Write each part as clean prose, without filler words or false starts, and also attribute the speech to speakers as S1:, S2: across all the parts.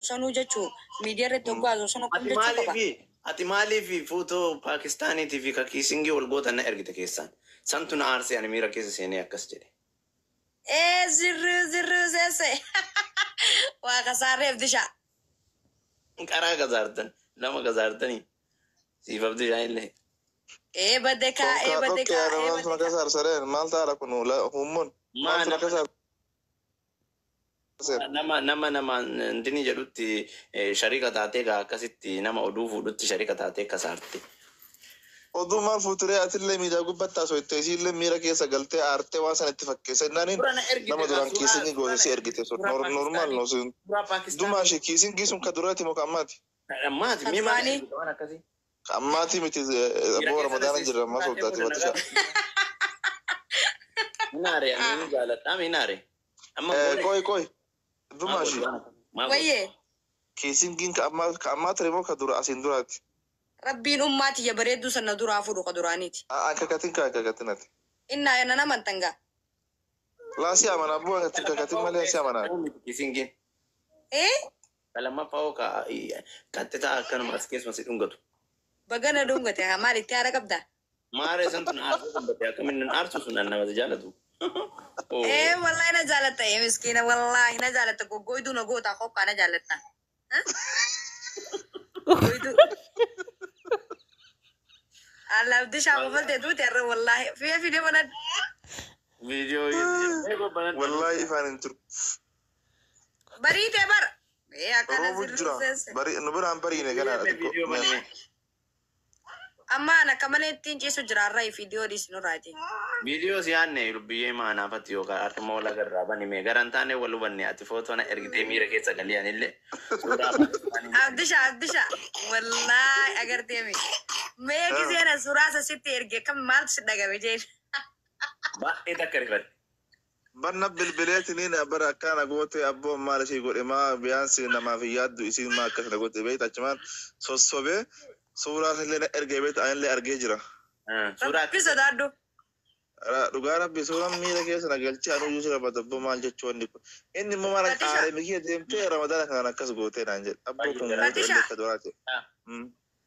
S1: sanuu jechuu miidiyaa irratti hoggaa sanuu kam jechuu qaba.
S2: Ati maaliif footoo Paakistaaniitii fi Kiisingii wal gootan na ergite keessaan? Santu na aarsee ani miira keessa seenee akkas jedhe.
S1: Zirru seese. Waa kasaarreef disha.
S2: Qaraa gazaartan lama gazaartanii siifaf dishaa illee.
S1: Badde kaa.
S3: Sareen maal taala kun hummuun maal
S2: nama ndini jedhutti sharika taatee gaa akkasitti nama oduu fuudhutti sharika taatee kasaarte.
S3: Oduu maal fuuturee atillee miidhaa gubbattaa soittee isiillee miira keessa galtee aartee waan sana itti fakkeessa innaaniin nama duraan kiisingii goosisii ergite sun normaal no sun dumaa ishee kiisingii sun ka duraati moo ka ammaati?
S2: Ammaati mii maali waan akkasii?
S3: Ka ammaati miti boo ramadaana jirra ammaa sooddaati battisha.
S2: Minaare ani jaaladha minaare.
S3: Koy dumaa ishee.
S1: Wayyee.
S3: Kiisingiin ka ammaa ture moo ka dura asiin duraati?
S1: Rabbiin ummaati ya bareedduu sana duraa fuudhu ka duraaniiti.
S3: Kakatin ati.
S1: Innaa yana naman tangaa.
S3: Laa si amanaa bu'aa kakatin malee si amanaa.
S2: Kiisingin. Kalamaffaa ka kattitaa akkanuma as keessuma si dhungatu.
S1: Bagana dhungate maalitti haara qabdaa?
S2: Maaree santu na aarsuu dubbate akkamiin na aarsuu sun namatti jaalatu.
S1: Wallahi na jaalatta miskiina wallahi na jaalatta goggoyduu na gootaa qophaa na jaalatta. Goggoyduu. Alabdi shaaba falte tuuti arra wallahi fiye fide banad.
S2: Video
S3: wallahi ifaan hin jiru.
S1: Bariite bar. Akkana
S3: Roobu jira. Nu biraan bariine ganaadha. Amma
S1: ana kamalee ittiin ciisu jira arraa video dhiisnu raati.
S2: Video si yaanne biyyee maanaafatti yookaan akkuma wal agarraa banime garantaane wal hubanne ati footoo na ergitee miira keessa galiyaan illee.
S1: Abdisha wallahi agartee mi. Mee gisee suuraa sasitti erge kam maaltu si dhagame jeen.
S2: Baay'ee takka rifate.
S3: Banna bilbileetiniin bara akkana goote abboon maal ishee godhe maa biyaansi namaaf yaaddu isiin maa akkas na goote beekta achumaan sossobee suuraa illee na ergee beekta anillee argee jira.
S2: Suuraa
S1: Bisa daaddu.
S3: Dhugaa rabbi suuraan miira keessa na galchee anuyyuu si qabata abboo maal jechuu wanni kun. Inni immoo maal qaaree mikii deemtee ramadaana kanaan akkas gootee naan jedhe abboo kun goote illee akka duraati.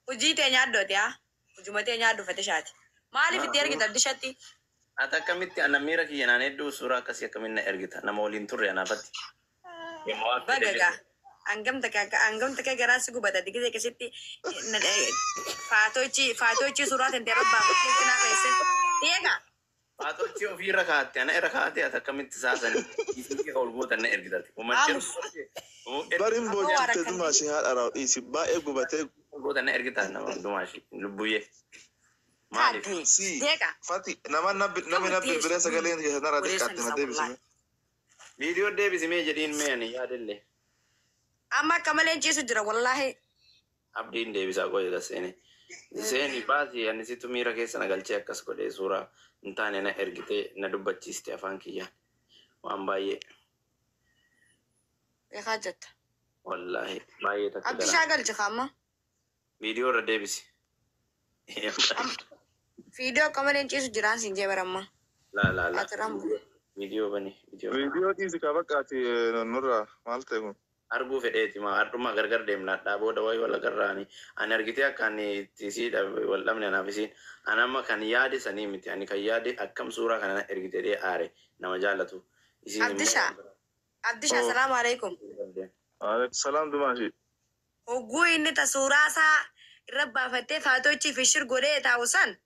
S1: Hojii tee nyaaddooti haa. Hojuma tee nyaaddu fatishaati. Maaliif itti ergita addishatti?
S2: Ati akkamitti ana miira kiyya naan hedduu suuraa akkasii akkamiin na ergita nama waliin turre anaafatti.
S1: Bagagaa. Angamta kee garaa si gubata digite keessatti faatochi suuraa tentee rabbaa bakkeetti naa keessee teega.
S2: Faatochi ofiirra kaa'atte ana irra kaa'atte ati akkamitti saasani isiin ol gootan na ergitati.
S3: Bariin boojjite dumaashii haadha raawudhiisi baay'ee gubatee.
S2: Gootan na ergita nama dumaashii lubbuyyee.
S3: Si Fati namni bilbilee sagaleen keessa nara xiqqaatti na deebisime.
S2: Viidiyoo deebisimee jedhiin mee ani yaadillee.
S1: Amma akka malee ciisu jira wallahi.
S2: Abdiin deebisaa qoyeta seeni. Seeni baasii ani situ miira keessa na galchee akkas godhee suuraa hin taane na ergitee na dubbachiiste afaan kiyyaan. Waan baay'ee.
S1: Beekaa jetta.
S2: Wallahi baay'ee takka
S1: gara. Abdishaa galche kaamma.
S2: Viidiyoo irra deebisi.
S1: Video akka malee ciisu jiraan siin jee baramma.
S2: La. Video bani.
S3: Video dhiisi ka bakkaati nurraa maal ta'e kun.
S2: Arguu fedheeti maa ardhuma gargar deemnaadhaa booda wayi wal agarraani ani argitee akka ani tisiidha wal dhabne anaaf isiin anamma kan yaade sanii miti ani kan yaade akkam suuraa kana ergitee dhee aare nama jaallatu isiin
S1: Abdisha salaamu alaikum.
S3: Alaikum salaam dumaashi.
S1: Hogguu inni ta suuraa isaa irra baafattee faatochi fishir godhee taa'u san.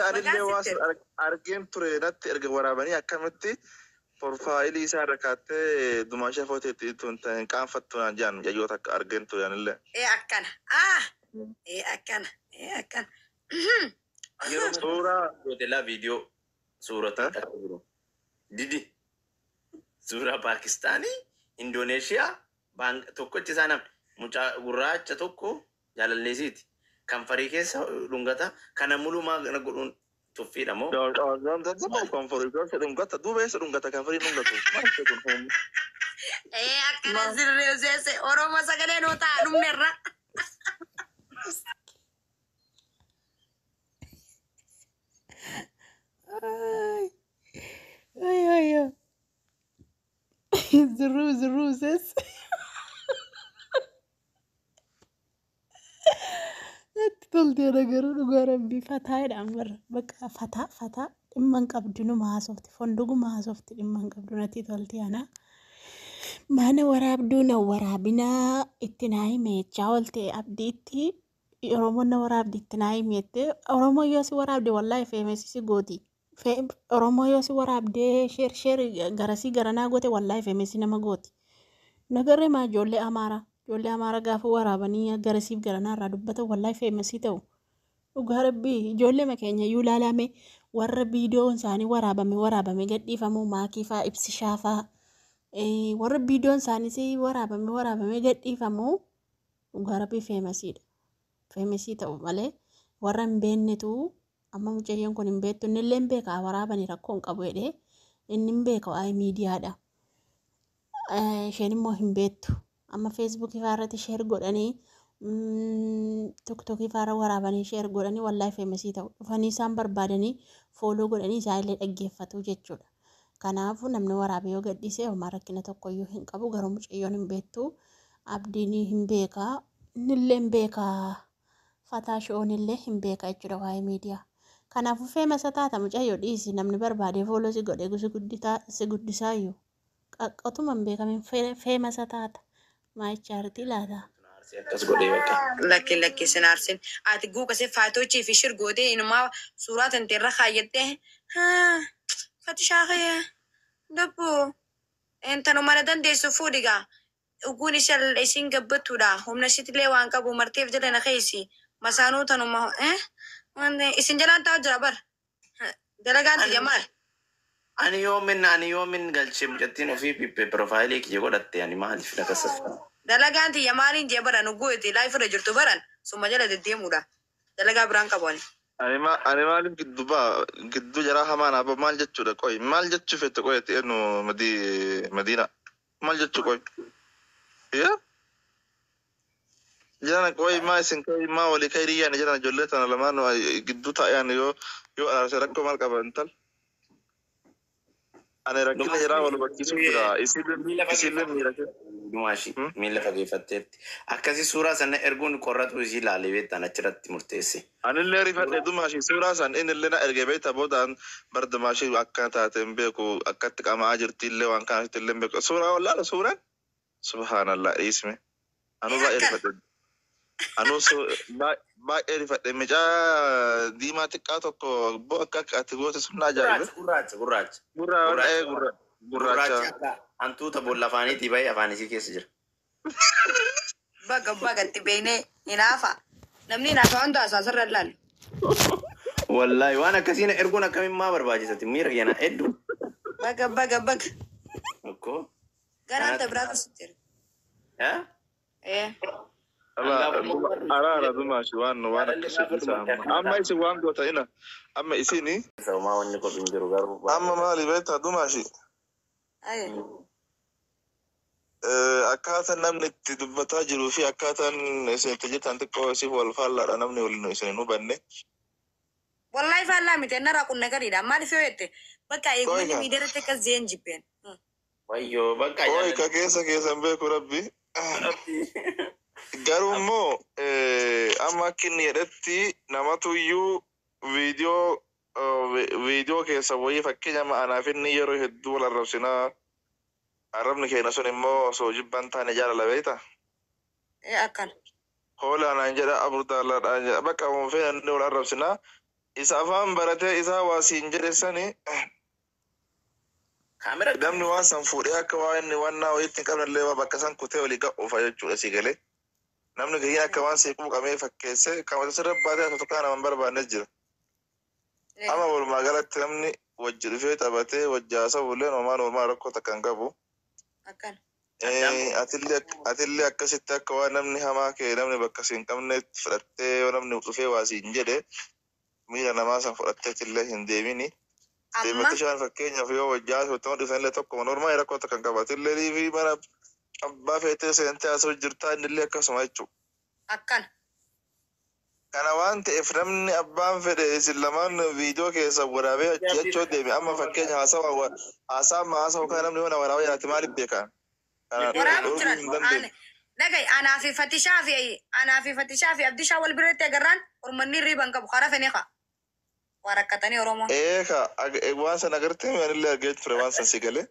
S3: Anillee waas argeen ture natti erga waraabanii akkamitti Porfaayilii isaa irra kaattee dumaashee footeetti hin qaanfattu naan jedhan yayyoota akka argeen ture anillee.
S1: Akkana. Akkana.
S2: Suuraa hoteelaa viidiyoo suurata akka jiru. Didi. Suuraa Paakistaanii, Indooneeshiyaa, tokkochi isaa namni mucaa gurraacha tokko jaalalleesiiti. Kan farii keessa dhungata kana mulumaa godhuun tuffiidha moo?
S3: Kan farii keessa dhungata duuba eessa dhungata kan farii dhungatu.
S1: Akkana sirreessee Oromoo sagalee nuu ta'a dhumneerra. Ay.
S4: Zurruuses. Toltee nagaruu dhugaa rabbii fataayidhaan barra bakka fataa dhimma hin qabdu numa haasofti fonduguma haasofti dhimma hin qabdu natti tolti ana mana waraabduu na waraabinaa itti naa himeechaa oolte abdiitti oromoon na waraabdi itti naa himeette oromoo yoo si waraabde wallaahi feemesisi gooti oromoo yoo si waraabdee sheer garasii garanaa goote wallaahi feemesi nama gooti nagarree maa ijoollee amaaraa gaafa waraabanii garasiif garanaa irraa dubbata wallaahi feemesii ta'u dhugaa rabbii ijoollee makeenya iyyuu ilaalame warra viidiyoon isaanii waraabame gadhiifamu maakiifaa ibsishaafaa warra viidiyoon isaanii waraabame gadhiifamu dhugaa rabbii feemesiidha. Feemesii ta'u malee warra hin beeknetu amma mucayyoon kun hin beektu innillee hin beeka waraabanii rakkoo hin qabu jedhee inni hin beeka waa'ee miidiyaadha. Isheen immoo hin beektu amma feesbuukii irratti sheer godhanii tiktokii irra waraabanii sheer godhanii wallaahi feemesii ta'u dhufanii isaan barbaadanii fooloo godhanii isaanillee dhaggeeffatu jechuudha. Kanaafuu namni waraabee yoo gadhiisee homaa rakkina tokkoyyuu hin qabu garuu mucayyoon hin beektu abdiin hin beeka innillee hin beeka. Fataa shoonillee hin beeka jechuudha waa'ee miidiyaa. Kanaafuu feemasa taata mucayyoo dhiisi namni barbaadee fooloo si godhee si guddisaa iyyuu qaqqatuma hin beekamin feemasa taata. Maayichaartii laata.
S1: Lakki sinaarsin ati guuka se faatoochii fi shirgootee inumaa suuraa tanteerra kaayyattee fatishaaqee dabbo intanu mana dandeessu fuudhigaa dhuguun isin gabbattuudha humna isitillee waan qabu marteef jala na keessa. Masaanuu tanuma isin jalaan taa'u jira bar dalagaan tiyya maal?
S2: Ani yoomin galchee mucattiin ofii pippee piroofaayilii kiyya godhatte ani maaliif na kasaffa?
S1: Dalagaan tiyya maaliin jee baran uguuti laayifirra jirtu baran summa jala deddeemuudha. Dalagaa biraan qabu ani.
S3: Ani maaliif gidduu jaraa hamaan abba maal jechuudha qoy maal jechuu fette qoyatti enu Madiina maal jechuu qoy? Jangan kau isin kau wali kairiya ni jangan jolle tanah lamaan gidduu taa'an yoo araarse rakkoo maal qaba intal ani rakkina jiraa wal bakkiisuu jira isillee miidhagee
S2: Dumaashi miila fageeffatteetti akkasii suuraa sana erguun qorratu isii ilaalee beektan achirratti murteesse.
S3: Anillee rifadhe dumaashi suuraa san innillee na ergee beekta boodaan bar dumaashii akka taateen beeku akkatti qamaa jirtillee waan kanatti illee beeku suuraa wallaala suuraan subhaanallah dhiisme anu baay'ee rifadhe. Anu baay'ee rifadhe micaa diimaa xiqqaa tokko akka ati goote sun ajaa'ibe. Gurraacha.
S2: Antuuta boolla afaaniitii baay'ee afaan isii keessa jira.
S1: Bagatti beeknee hinaafa. Namni hinaafa wanta asaasirra ilaalu.
S2: Wallaahi waan akkasiin erguun akkamiin maa barbaachisati miira keenya hedduu.
S1: Baga.
S2: Okkoo.
S1: Garaanta biraatu sitti jira.
S3: Araara dumaashi waan akkasii amma isin waan goota ina amma isini amma maali beektaa dumaashi akkaataan namni itti dubbataa jiruu fi akkaataan isin itti jirtan xiqqoo isiif wal faallaadha namni waliin isin hin hubanne.
S1: Wallahi faallaa miti narraa qunna gadiidha maaliif yoo jette bakka eegumni miidiyaarratti akkas zeen jibbeen.
S2: Wayyoo bakka
S3: Oi ka keessan beeku rabbi. Garuu immoo amma akka inni jedhetti namatu iyyuu viidiyoo keessa wayii fakkeenya anaaf inni yeroo hedduu wal arrabsinaa arrabni keenya sun immoo osoo jibbaan taane jaalala beekta.
S1: Akkana.
S3: Hoolaan jedha aburdaalaadhaan jedha bakka oonfee inni wal arrabsinaa isa afaan baratee isaa waasiin jedhe sani namni waan san fuudhee akka waa inni waan naa wayitti hin qabnallee bakka san kutee olii ga'uufa jechuudha si galee. Namni gaheen akka waan seequu qabee fakkeesse kamata sirra baatee asa tokko nama barbaannes jira. Amma walumaa galatti namni wajji dhufee taphatee wajjaasa bullee normaa rakkoo takka hin qabu. Atillee akkasitti akka waan namni hamaa kee namni bakka siin qabnetti fudhattee yoo namni dhufee waa siin jedhe miira namaa san fudhatteetillee hin deemini. Deematti shaan fakkeenyaaf yoo wajjaasa wajjama dhufanillee tokko normaa rakkoo takka hin qabu. Atillee liifii mana abbaa feetee seentee asoo jirtaa innillee akkasuma jechuudha.
S1: Akkana.
S3: kana waan ta'eef namni abbaan fedhe isin lamaan viidiyoo keessa waraabee jechoo deeme amma fakkeenya haasawa kana namni mana waraabee jiraate maaliif beekan?
S1: Waraabu jiran dhagay anaa fi Fatishaa fi Abdishaa wal biratti agarraan ormanni riiban qabu karaa fenee warakkatanii Oromoo.
S3: Waan sana agartee manillee argee ture waan san si galee.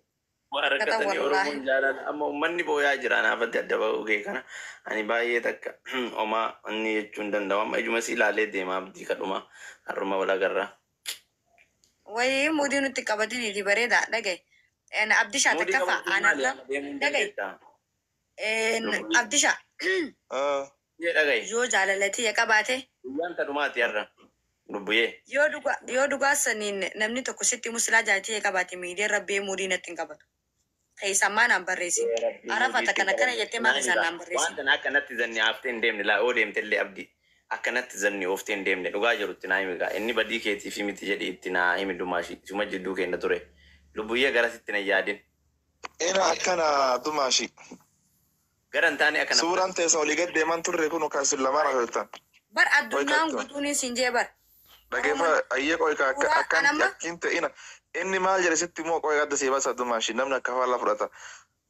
S2: Warakkatanii Oromoon jaalala amma uummanni booyaa jira anaafatti adda ba'uu kana ani baay'ee takka homaa inni jechuun danda'u amma ijuma si ilaalee deema abdii kadhuma har'uma wal agarra.
S1: Wayii mudii nutti qabatiniiti bareeda dhagay. Abdishaa takka fa'a aanarra dhagay. Abdishaa. Yoo jaalalatii ya qabaate.
S2: Guyyaan kadhumaati har'a. Dubbuyee.
S1: Yoo dhugaa saniin namni tokko sitti muslaa jaalatee ya qabaate miidiyaan rabbee mudii natti hin qabatu. Keessammaa naan barreessi. Arafata kana jettee maal isaan naan barreessi.
S2: Wanta akkanatti zanni haaftee hin deemne laa oo deemtellee abdii. Akkanatti zanni ooftee hin deemne dhugaa jirutti naa himi gaa inni badii keetii fi miti jedhi itti naa himi dumaashi suma jidduu keenya ture. Lubbuyyee garasitti na yaadin.
S3: Ina akkana dumaashi.
S2: Garan taane akkana.
S3: Suuraan teessa olii gad deeman turre kun kan sun lamaan hojjetan.
S1: Bar addunyaan guutuun siin jee bar.
S3: Dhageeffa ayyee qoyka akkan akkiin ta'ina. Inni maal jedhe sitti immoo qoyka adda siibaa isaa dumaashi namni akka faallaa fudhata.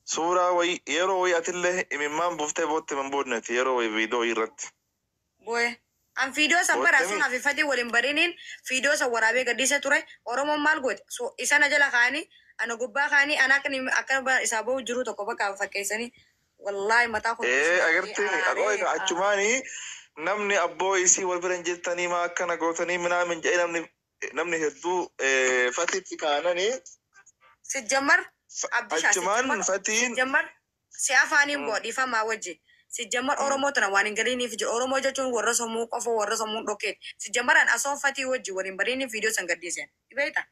S3: Suuraa wayii yeroo wayii atillee imimmaan buuftee bootte man boodneeti yeroo wayii viidiyoo wayii irratti.
S1: Boye. An fiidiyoo san bara sun hafifatee waliin bariniin fiidiyoo san waraabee gaddiisa ture Oromoon maal goote isana jala kaanii ana gubbaa kaanii ana akka isaa bahu jiru tokko bakka fakkeessanii wallahi mataa kun.
S3: Agartee qoyka achumaanii namni abboo isii wal bira hin jettanii maa akkana gootanii minaamin jedhee namni hedduu fatiitti kaananii.
S1: Sijjammar Abdishaa
S3: achumaan fatiin.
S1: Sijjammar si afaaniin boodhiifamaa wajji. Sijjammar Oromoo tana waan hin galiiniif jiru Oromoo jechuun warra sammuu qofa warra sammuu dhokkee sijjammaraan asoo fatii wajji waliin bariiniif viidiyoo san gaddiisan dhibeeta.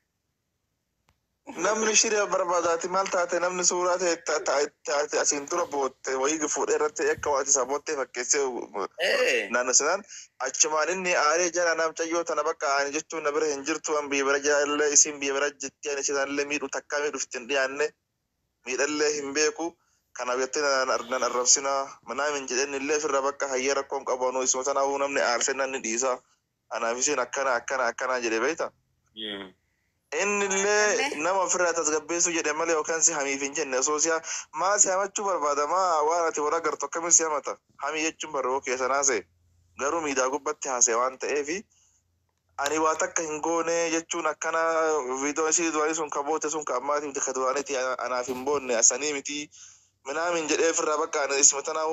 S3: Namni shiree barbaadaati maal taate namni suuraa taate asiin dura bootte wayii fuudhee irratti akka waati isaa boottee fakkeessee naannoo sanaan achumaan inni aaree jala namcayyoo tana bakka ani jechuun na bira hin jirtu an biyya bira jaallee isin biyya bira jetti ani isinallee miidhu takkaa miidhuuf hin dhiyaanne miidhallee hin beeku. Kana biyyatti nan arrabsina manaamin jedhen illee firra bakka hayyee rakkoon qabanuu isuma sanaa namni aarsee nanni dhiisa anaaf isin akkana jedhe beekta. Inni illee nama ofirraa tasgabbeessuu jedhe malee yookaan si hamiif hin jenne osoo si'a maa si hamachuu barbaada maa waan ati warra agartu akkamiin si hamata hamii jechuun barroo keessa naase garuu miidhaa gubbatti haasee waan ta'eefi ani waa takka hin goone jechuun akkana viidiyoo ishii duraanii sun ka boote sun ka ammaatiif ka duraaniiti anaaf hin boonne asanii miti. Minaamin jedhee firraa bakka isma tanaa